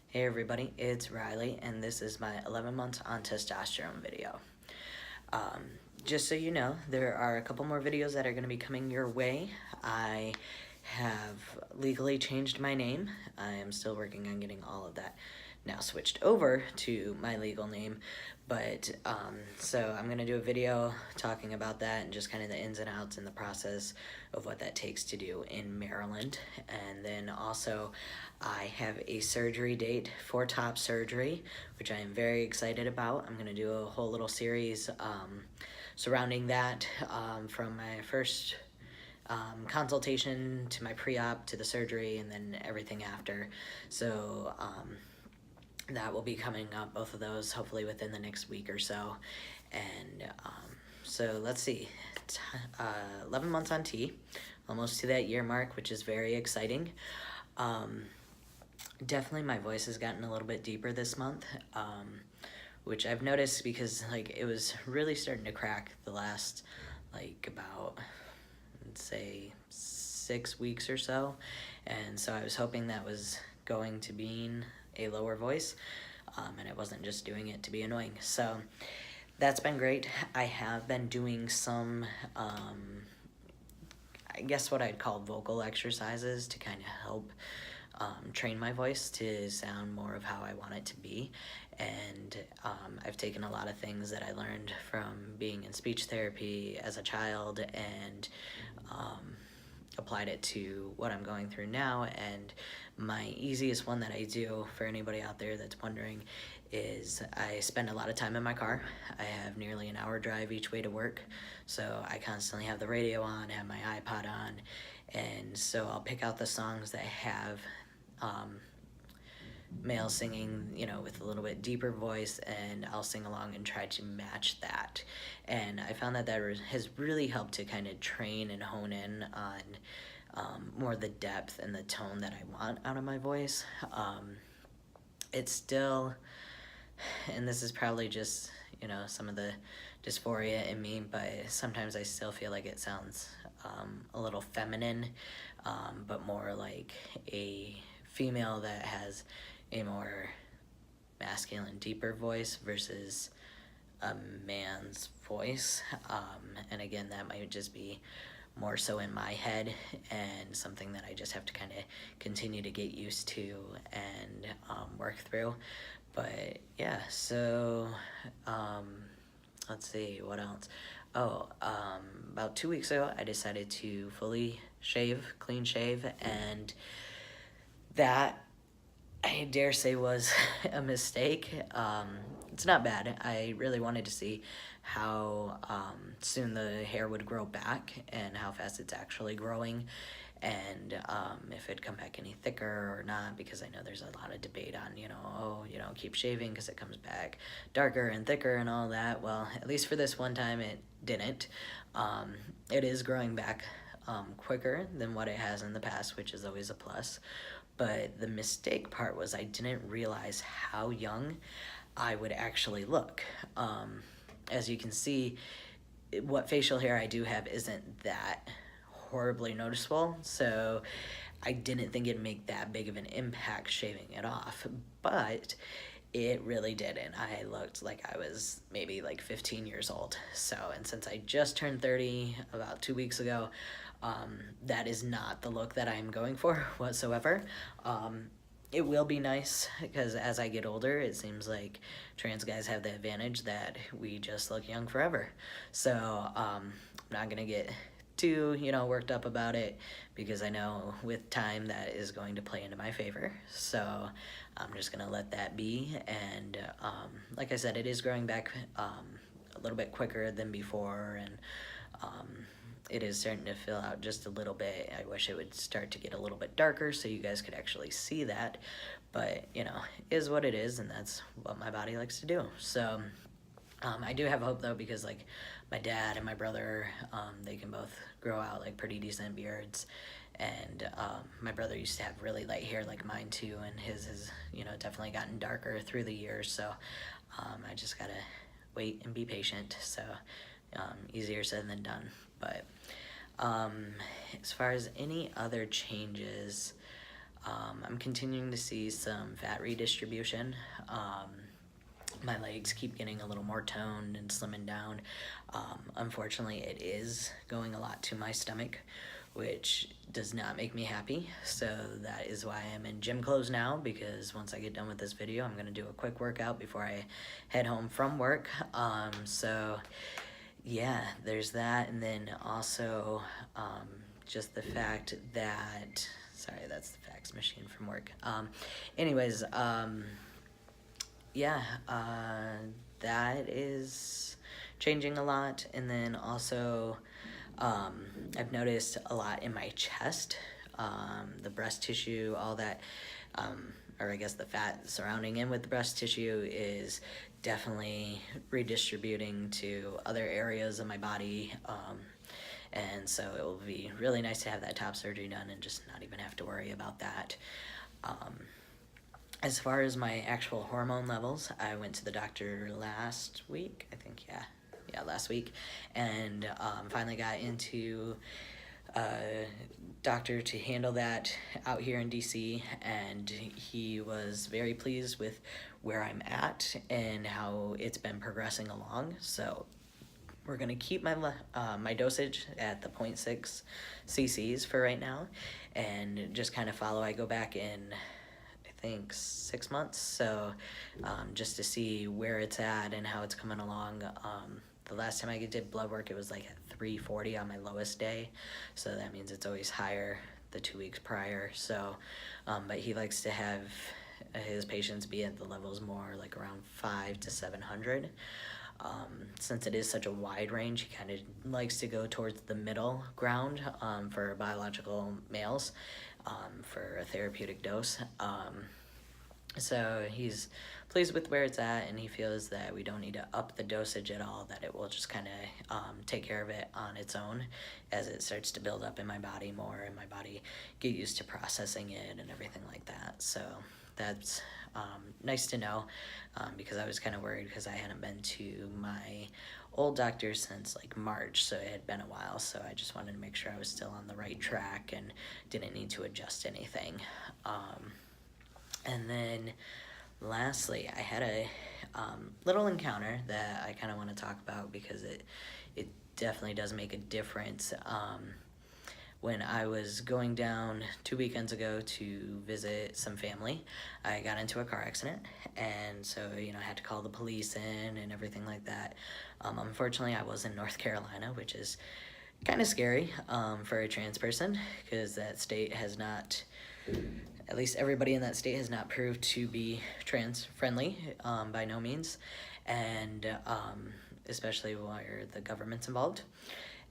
Hey everybody, it's Riley, and this is my 11 months on testosterone video. Um, just so you know, there are a couple more videos that are going to be coming your way. I have legally changed my name. I am still working on getting all of that now switched over to my legal name, but so I'm going to do a video talking about that and just kind of the ins and outs and the process of what that takes to do in Maryland. And then also I have a surgery date for top surgery, which I am very excited about. I'm going to do a whole little series surrounding that, from my first consultation to my pre-op to the surgery and then everything after. So that will be coming up, both of those, hopefully within the next week or so. And so let's see, 11 months on T, almost to that year mark, which is very exciting. Definitely my voice has gotten a little bit deeper this month, which I've noticed because like it was really starting to crack the last about, let's say, 6 weeks or so. And so I was hoping that was going to mean a lower voice, and it wasn't just doing it to be annoying. So that's been great. I have been doing some, I guess what I'd call vocal exercises to kind of help train my voice to sound more of how I want it to be. And I've taken a lot of things that I learned from being in speech therapy as a child and applied it to what I'm going through now. And my easiest one that I do for anybody out there that's wondering is I spend a lot of time in my car. I have nearly an hour drive each way to work, so I constantly have the radio on, have my iPod on, and so I'll pick out the songs that have male singing, with a little bit deeper voice, and I'll sing along and try to match that. And I found that has really helped to kind of train and hone in on more the depth and the tone that I want out of my voice. It's still, and this is probably just, some of the dysphoria in me, but sometimes I still feel like it sounds a little feminine, but more like a female that has a more masculine, deeper voice versus a man's voice. And again, that might just be more so in my head and something that I just have to kind of continue to get used to and work through. But yeah, so let's see, what else? Oh, about 2 weeks ago, I decided to fully clean shave, and that, I dare say, was a mistake. It's not bad. I really wanted to see how soon the hair would grow back and how fast it's actually growing, and if it'd come back any thicker or not, because I know there's a lot of debate on, keep shaving because it comes back darker and thicker and all that. Well, at least for this one time, it didn't. It is growing back quicker than what it has in the past, which is always a plus. But the mistake part was I didn't realize how young I would actually look. As you can see, what facial hair I do have isn't that horribly noticeable, so I didn't think it'd make that big of an impact shaving it off, but it really did, and I looked like I was maybe like 15 years old. So, and since I just turned 30 about 2 weeks ago, that is not the look that I'm going for whatsoever. It will be nice because as I get older, it seems like trans guys have the advantage that we just look young forever. So I'm not gonna get too worked up about it, because I know with time that is going to play into my favor. So I'm just gonna let that be. And like I said, it is growing back a little bit quicker than before, and it is starting to fill out just a little bit. I wish it would start to get a little bit darker so you guys could actually see that, but is what it is, and that's what my body likes to do. So I do have hope though, because like my dad and my brother, they can both grow out like pretty decent beards, and my brother used to have really light hair like mine too, and his has definitely gotten darker through the years. So I just gotta wait and be patient. So easier said than done. But as far as any other changes, I'm continuing to see some fat redistribution. My legs keep getting a little more toned and slimming down. Unfortunately, it is going a lot to my stomach, which does not make me happy. So that is why I'm in gym clothes now, because once I get done with this video, I'm gonna do a quick workout before I head home from work. So yeah, there's that. And then also just the fact that, sorry, that's the fax machine from work. Anyways, yeah, that is changing a lot. And then also, I've noticed a lot in my chest, the breast tissue, all that, or I guess the fat surrounding in with the breast tissue is definitely redistributing to other areas of my body. And so it will be really nice to have that top surgery done and just not even have to worry about that. As far as my actual hormone levels, I went to the doctor last week, I think, yeah, last week, and finally got into a doctor to handle that out here in DC, and he was very pleased with where I'm at and how it's been progressing along. So we're gonna keep my dosage at the 0.6 cc's for right now, and just kind of follow. I go back in, I think, 6 months, so just to see where it's at and how it's coming along. The last time I did blood work, it was like at 340 on my lowest day, so that means it's always higher the 2 weeks prior. So, but he likes to have his patients be at the levels more like around 500 to 700. Since it is such a wide range, he kind of likes to go towards the middle ground for biological males, for a therapeutic dose. So he's pleased with where it's at, and he feels that we don't need to up the dosage at all, that it will just kind of take care of it on its own as it starts to build up in my body more, and my body get used to processing it and everything like that. So that's nice to know, because I was kind of worried because I hadn't been to my old doctor since like March, so it had been a while. So I just wanted to make sure I was still on the right track and didn't need to adjust anything. And then lastly, I had a little encounter that I kind of want to talk about because it definitely does make a difference. When I was going down 2 weekends ago to visit some family, I got into a car accident, and so, you know, I had to call the police in and everything like that. Unfortunately, I was in North Carolina, which is kind of scary for a trans person, because that state has not, at least everybody in that state has not proved to be trans friendly, by no means, and especially where the government's involved.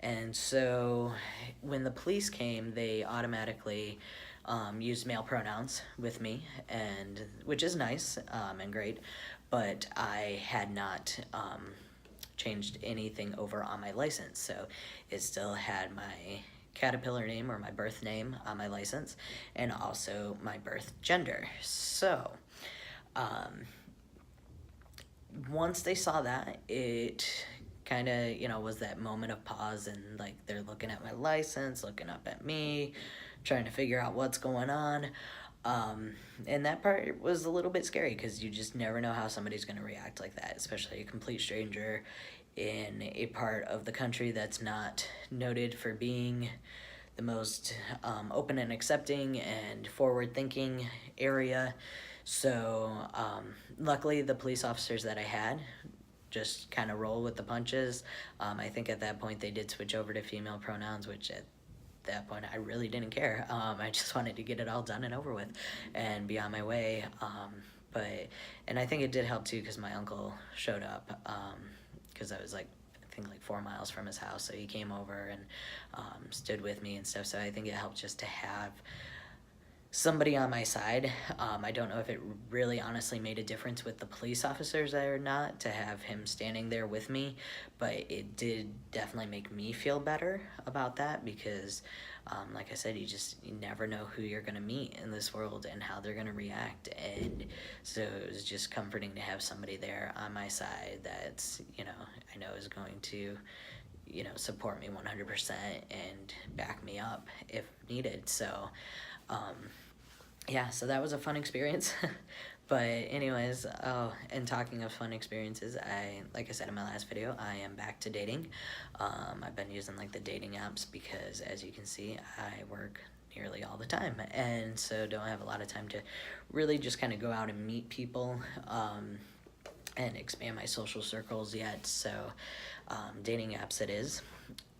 And so when the police came, they automatically used male pronouns with me, and which is nice and great, but I had not changed anything over on my license. So it still had my Caterpillar name, or my birth name, on my license, and also my birth gender. So once they saw that, it kind of, you know, was that moment of pause, and like they're looking at my license, looking up at me, trying to figure out what's going on. And that part was a little bit scary, because you just never know how somebody's going to react like that, especially a complete stranger in a part of the country that's not noted for being the most open and accepting and forward-thinking area. So luckily, the police officers that I had just kind of roll with the punches. I think at that point they did switch over to female pronouns, which at that point I really didn't care. I just wanted to get it all done and over with and be on my way. And I think it did help too, because my uncle showed up, because I was like, I think like 4 miles from his house, so he came over and stood with me and stuff. So I think it helped just to have somebody on my side. I don't know if it really honestly made a difference with the police officers or not to have him standing there with me, but it did definitely make me feel better about that, because like I said, you never know who you're gonna meet in this world and how they're gonna react. And so it was just comforting to have somebody there on my side that's, you know, I know is going to, you know, support me 100% and back me up if needed. So yeah, so that was a fun experience. But anyways, oh, and talking of fun experiences, like I said in my last video, I am back to dating. I've been using like the dating apps because, as you can see, I work nearly all the time, and so don't have a lot of time to really just kind of go out and meet people, and expand my social circles yet. So, dating apps it is.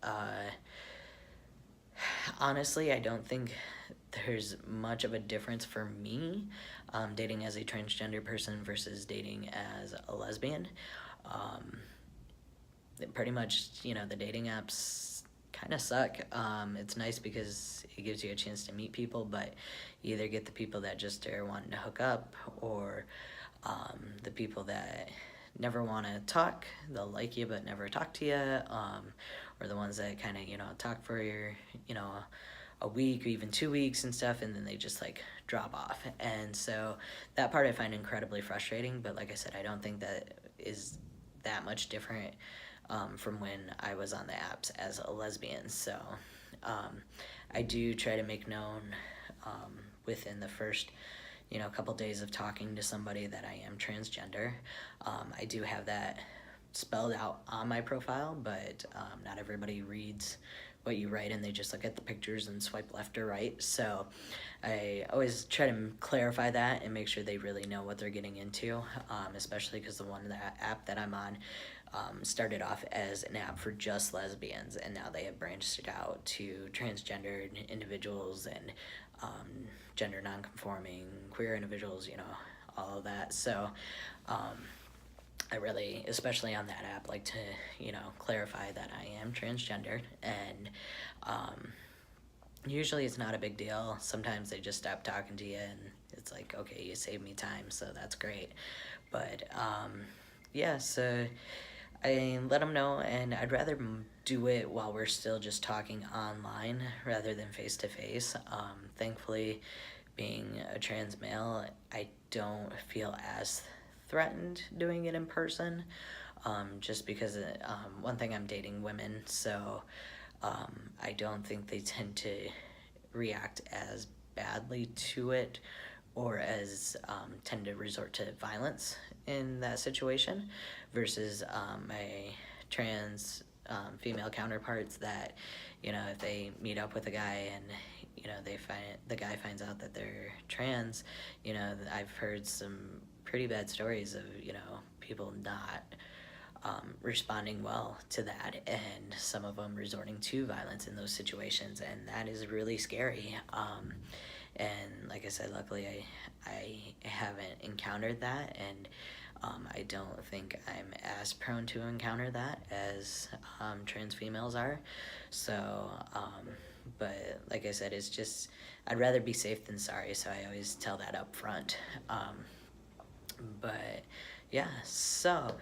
Uh, Honestly, I don't think there's much of a difference for me, dating as a transgender person versus dating as a lesbian. Um, Pretty much, the dating apps kind of suck. It's nice because it gives you a chance to meet people, but you either get the people that just are wanting to hook up, or the people that never want to talk. They'll like you but never talk to you, or the ones that kind of talk for a week or even 2 weeks and stuff, and then they just like drop off. And so that part I find incredibly frustrating. But like I said, I don't think that is that much different from when I was on the apps as a lesbian. So I do try to make known within the first couple days of talking to somebody that I am transgender. I do have that spelled out on my profile, but not everybody reads what you write, and they just look at the pictures and swipe left or right. So I always try to clarify that and make sure they really know what they're getting into, especially because the app that I'm on started off as an app for just lesbians, and now they have branched it out to transgendered individuals and gender nonconforming, queer individuals, all of that. So I really, especially on that app, like to, clarify that I am transgendered, and usually it's not a big deal. Sometimes they just stop talking to you, and it's like, okay, you saved me time, so that's great. But yeah, so I let them know, and I'd rather do it while we're still just talking online rather than face to face. Thankfully, being a trans male, I don't feel as threatened doing it in person, just because one thing, I'm dating women, so I don't think they tend to react as badly to it, or as tend to resort to violence in that situation, versus my trans female counterparts that, if they meet up with a guy and the guy finds out that they're trans, I've heard some pretty bad stories of people not responding well to that, and some of them resorting to violence in those situations, and that is really scary. And like I said, luckily I haven't encountered that, and I don't think I'm as prone to encounter that as trans females are. So, but like I said, it's just, I'd rather be safe than sorry, so I always tell that up front. But yeah, so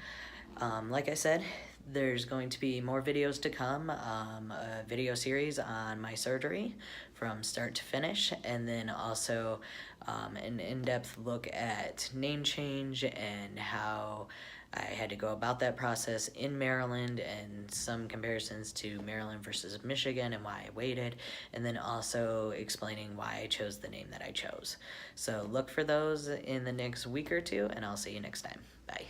like I said, there's going to be more videos to come, a video series on my surgery from start to finish, and then also an in-depth look at name change and how I had to go about that process in Maryland, and some comparisons to Maryland versus Michigan and why I waited, and then also explaining why I chose the name that I chose. So look for those in the next week or two, and I'll see you next time. Bye.